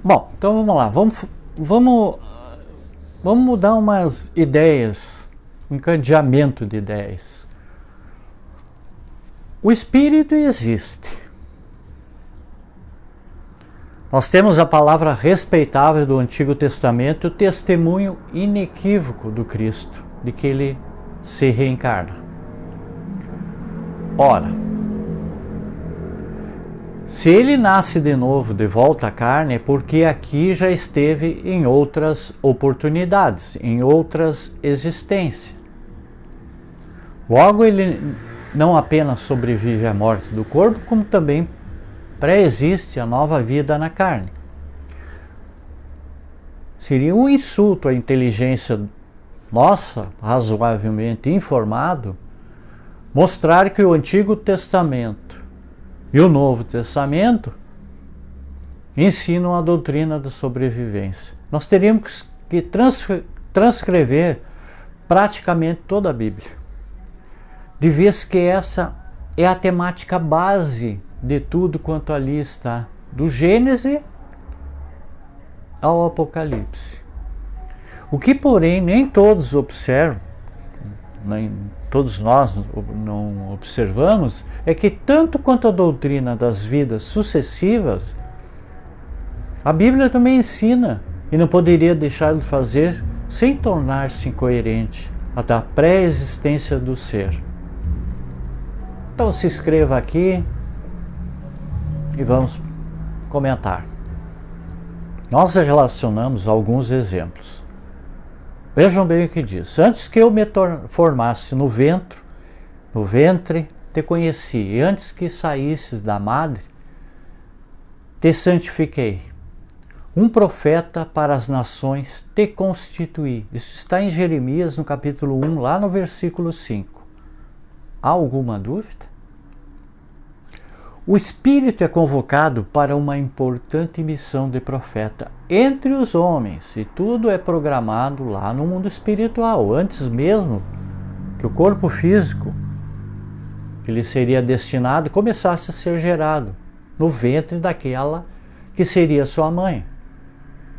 Bom, então vamos lá, vamos mudar umas ideias, um encadeamento de ideias. O Espírito existe. Nós temos a palavra respeitável do Antigo Testamento, o testemunho inequívoco do Cristo, de que Ele se reencarna. Ora, se Ele nasce de novo, de volta à carne, é porque aqui já esteve em outras oportunidades, em outras existências. Logo, Ele não apenas sobrevive à morte do corpo, como também pré-existe a nova vida na carne. Seria um insulto à inteligência nossa, razoavelmente informado, mostrar que o Antigo Testamento e o Novo Testamento ensinam a doutrina da sobrevivência. Nós teríamos que transcrever praticamente toda a Bíblia, de vez que essa é a temática base de tudo quanto ali está, do Gênesis ao Apocalipse. O que, porém, nem todos observam, nem todos nós não observamos, é que tanto quanto a doutrina das vidas sucessivas, a Bíblia também ensina, e não poderia deixar de fazer sem tornar-se incoerente a da pré-existência do ser. Então se inscreva aqui e vamos comentar. Nós relacionamos alguns exemplos. Vejam bem o que diz. Antes que eu me formasse no ventre te conheci, e antes que saísses da madre, te santifiquei. Um profeta para as nações te constituí. Isso está em Jeremias, no capítulo 1, lá no versículo 5. Há alguma dúvida? O Espírito é convocado para uma importante missão de profeta entre os homens, e tudo é programado lá no mundo espiritual, antes mesmo que o corpo físico que lhe seria destinado começasse a ser gerado no ventre daquela que seria sua mãe,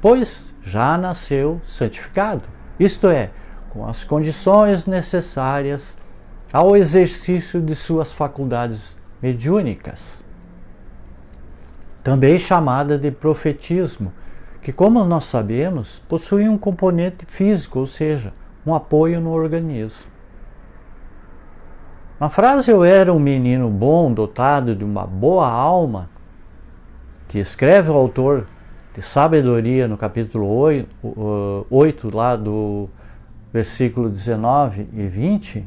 pois já nasceu santificado, isto é, com as condições necessárias ao exercício de suas faculdades mediúnicas, também chamada de profetismo, que, como nós sabemos, possui um componente físico, ou seja, um apoio no organismo. Na frase "eu era um menino bom, dotado de uma boa alma", que escreve o autor de Sabedoria no capítulo 8 lá do versículo 19 e 20,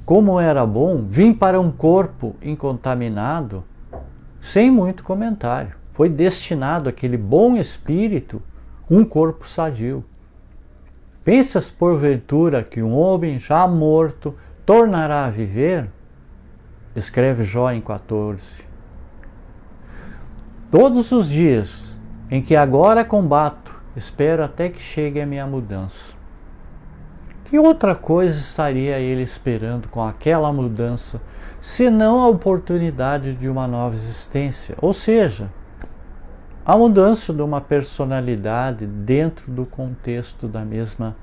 como era bom, vim para um corpo incontaminado, sem muito comentário. Foi destinado àquele bom espírito um corpo sadio. Pensas porventura que um homem já morto tornará a viver? Escreve Jó em 14. Todos os dias em que agora combato, espero até que chegue a minha mudança. Que outra coisa estaria ele esperando com aquela mudança, senão a oportunidade de uma nova existência? Ou seja, a mudança de uma personalidade dentro do contexto da mesma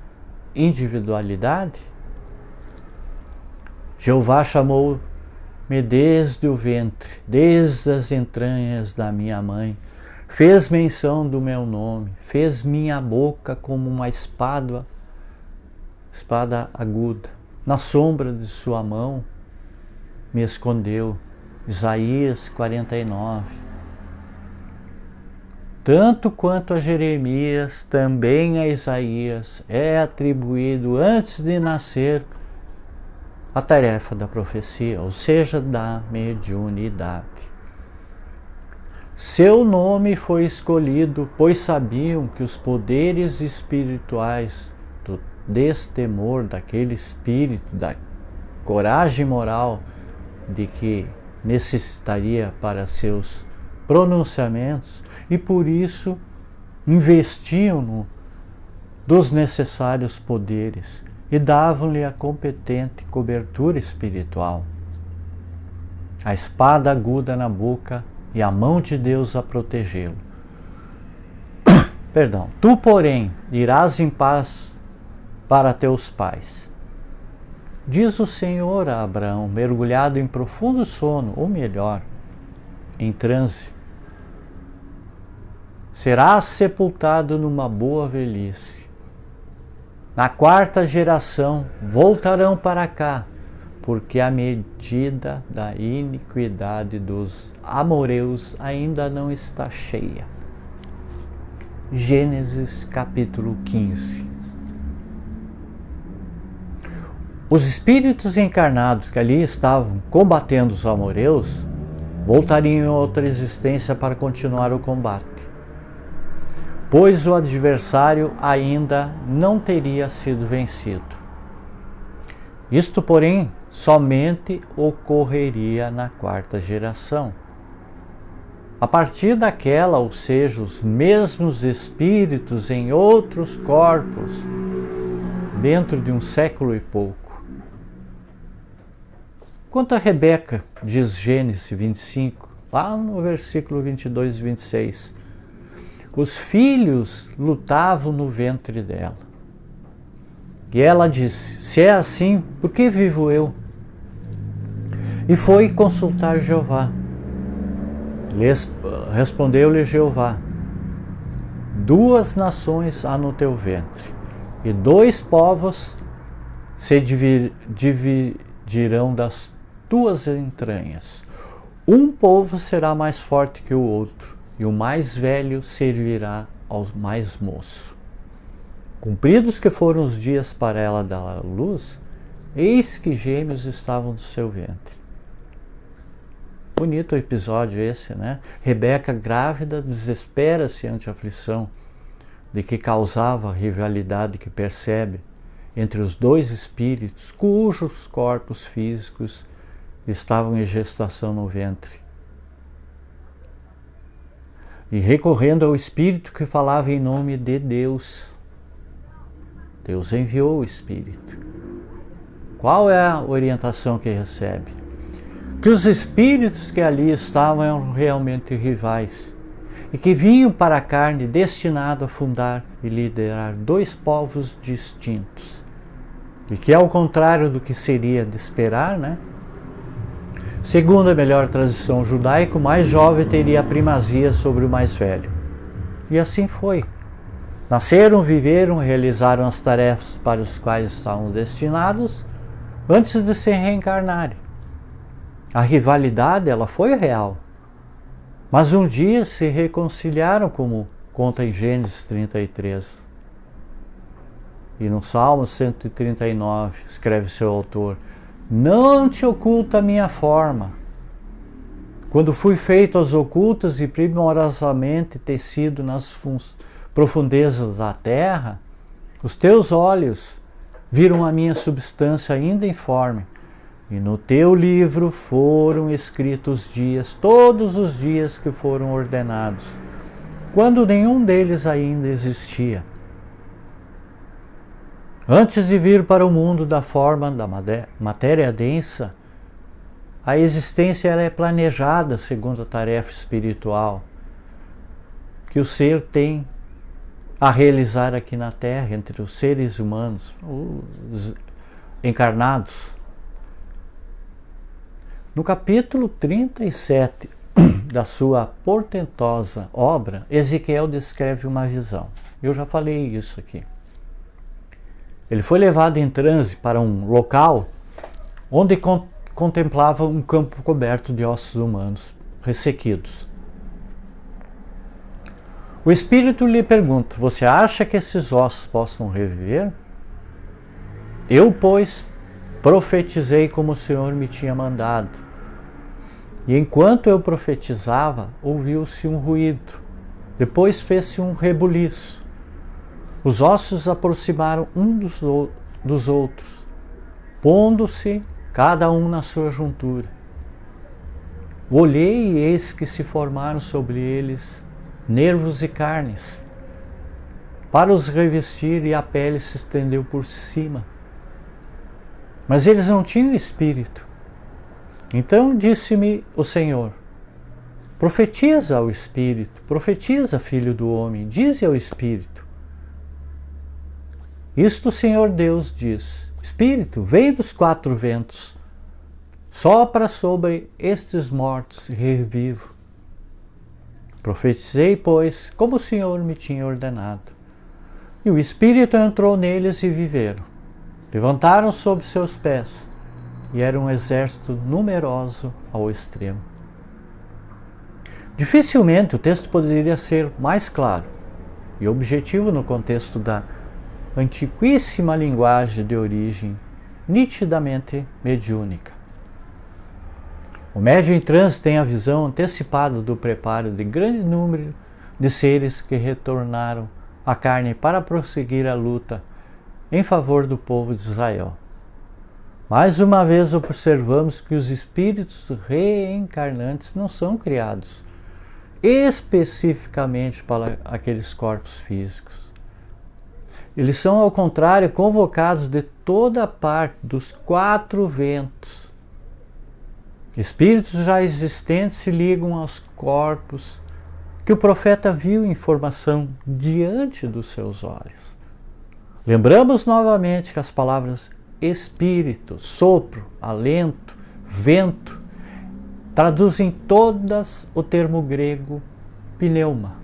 individualidade? Jeová chamou-me desde o ventre, desde as entranhas da minha mãe, fez menção do meu nome, fez minha boca como uma espada aguda, na sombra de sua mão me escondeu. Isaías 49. Tanto quanto a Jeremias, também a Isaías é atribuído antes de nascer a tarefa da profecia, ou seja, da mediunidade. Seu nome foi escolhido, pois sabiam que os poderes espirituais do destemor daquele espírito, da coragem moral de que necessitaria para seus pronunciamentos, e por isso investiam dos necessários poderes e davam-lhe a competente cobertura espiritual. A espada aguda na boca e a mão de Deus a protegê-lo. Tu, porém, irás em paz para teus pais. Diz o Senhor a Abraão, mergulhado em profundo sono, ou melhor, em transe: serás sepultado numa boa velhice. Na 4ª geração voltarão para cá, porque a medida da iniquidade dos amoreus ainda não está cheia. Gênesis capítulo 15. Os espíritos encarnados que ali estavam combatendo os amoreus voltariam em outra existência para continuar o combate, pois o adversário ainda não teria sido vencido. Isto, porém, somente ocorreria na 4ª geração. A partir daquela, ou seja, os mesmos espíritos em outros corpos, dentro de um século e pouco. Quanto a Rebeca, diz Gênesis 25, lá no versículo 22 e 26, os filhos lutavam no ventre dela. E ela disse: se é assim, por que vivo eu? E foi consultar Jeová. Respondeu-lhe Jeová: 2 nações há no teu ventre, e 2 povos se dividirão das tuas entranhas. Um povo será mais forte que o outro, e o mais velho servirá ao mais moço. Cumpridos que foram os dias para ela dar à luz, eis que gêmeos estavam no seu ventre. Bonito o episódio esse, né? Rebeca, grávida, desespera-se ante a aflição de que causava a rivalidade que percebe entre os 2 espíritos cujos corpos físicos estavam em gestação no ventre. E recorrendo ao Espírito que falava em nome de Deus, Deus enviou o Espírito. Qual é a orientação que recebe? Que os espíritos que ali estavam eram realmente rivais e que vinham para a carne destinado a fundar e liderar 2 povos distintos. E que, ao contrário do que seria de esperar, né? Segundo a melhor tradição judaica, o mais jovem teria a primazia sobre o mais velho. E assim foi. Nasceram, viveram, realizaram as tarefas para as quais estavam destinados antes de se reencarnarem. A rivalidade, ela foi real. Mas um dia se reconciliaram, como conta em Gênesis 33. E no Salmo 139, escreve seu autor: não te oculta a minha forma. Quando fui feito às ocultas e primorosamente tecido nas profundezas da terra, os teus olhos viram a minha substância ainda informe, e no teu livro foram escritos dias, todos os dias que foram ordenados, quando nenhum deles ainda existia. Antes de vir para o mundo da forma da matéria densa, a existência ela é planejada segundo a tarefa espiritual que o ser tem a realizar aqui na Terra, entre os seres humanos, os encarnados. No capítulo 37 da sua portentosa obra, Ezequiel descreve uma visão. Eu já falei isso aqui. Ele foi levado em transe para um local onde contemplava um campo coberto de ossos humanos ressequidos. O espírito lhe pergunta: você acha que esses ossos possam reviver? Eu, pois, profetizei como o Senhor me tinha mandado. E enquanto eu profetizava, ouviu-se um ruído. Depois fez-se um rebuliço. Os ossos aproximaram um dos outros, pondo-se cada um na sua juntura. Olhei e eis que se formaram sobre eles nervos e carnes, para os revestir, e a pele se estendeu por cima. Mas eles não tinham espírito. Então disse-me o Senhor: Profetiza ao Espírito, profetiza, Filho do homem, dize ao Espírito. Isto o Senhor Deus diz: Espírito, vem dos quatro ventos, sopra sobre estes mortos e revivo. Profetizei, pois, como o Senhor me tinha ordenado. E o Espírito entrou neles e viveram. Levantaram sob seus pés, e era um exército numeroso ao extremo. Dificilmente o texto poderia ser mais claro e objetivo no contexto da antiquíssima linguagem de origem nitidamente mediúnica. O médium em transe tem a visão antecipada do preparo de grande número de seres que retornaram à carne para prosseguir a luta em favor do povo de Israel. Mais uma vez observamos que os espíritos reencarnantes não são criados especificamente para aqueles corpos físicos. Eles são, ao contrário, convocados de toda parte, dos quatro ventos. Espíritos já existentes se ligam aos corpos que o profeta viu em formação diante dos seus olhos. Lembramos novamente que as palavras espírito, sopro, alento, vento traduzem todas o termo grego pneuma.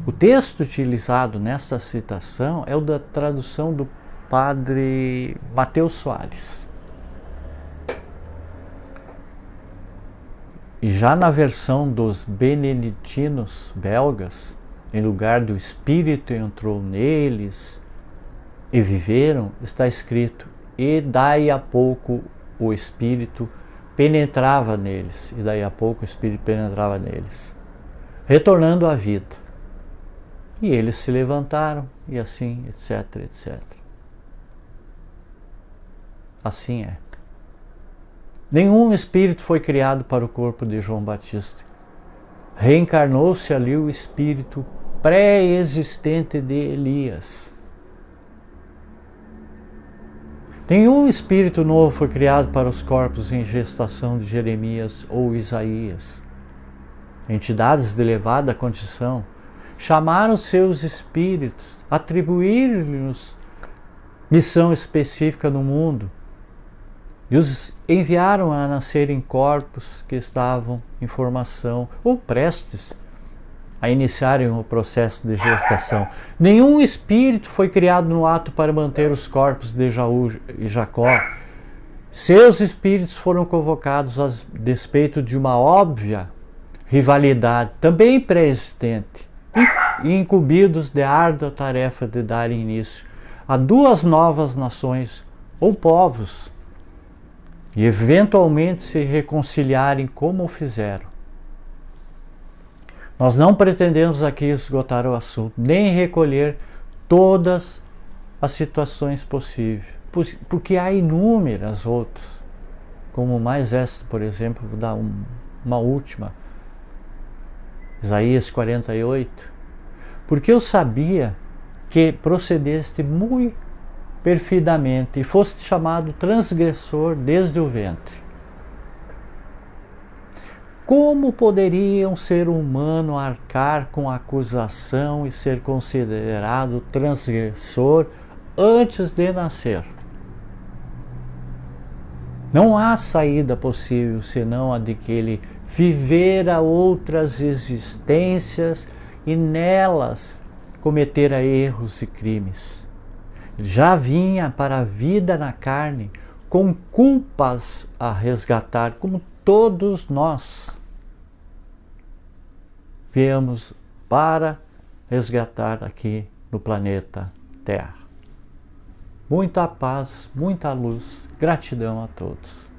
O texto utilizado nesta citação é o da tradução do padre Mateus Soares. E já na versão dos beneditinos belgas, em lugar do Espírito entrou neles e viveram, está escrito: e daí a pouco o Espírito penetrava neles, e daí a pouco o Espírito penetrava neles, retornando à vida. E eles se levantaram, e assim, etc, etc. Assim é. Nenhum espírito foi criado para o corpo de João Batista. Reencarnou-se ali o espírito pré-existente de Elias. Nenhum espírito novo foi criado para os corpos em gestação de Jeremias ou Isaías. Entidades de elevada condição chamaram seus espíritos, atribuíram-lhes missão específica no mundo e os enviaram a nascer em corpos que estavam em formação ou prestes a iniciarem o processo de gestação. Nenhum espírito foi criado no ato para manter os corpos de Esaú e Jacó. Seus espíritos foram convocados a despeito de uma óbvia rivalidade, também pré-existente, e incumbidos de árdua tarefa de dar início a duas novas nações ou povos, e eventualmente se reconciliarem como o fizeram. Nós não pretendemos aqui esgotar o assunto, nem recolher todas as situações possíveis, porque há inúmeras outras, como mais esta, por exemplo, vou dar uma última, Isaías 48, porque eu sabia que procedeste muito perfidamente e foste chamado transgressor desde o ventre. Como poderia um ser humano arcar com a acusação e ser considerado transgressor antes de nascer? Não há saída possível senão a de que ele vivera outras existências e nelas cometera erros e crimes. Já vinha para a vida na carne com culpas a resgatar, como todos nós viemos para resgatar aqui no planeta Terra. Muita paz, muita luz, gratidão a todos.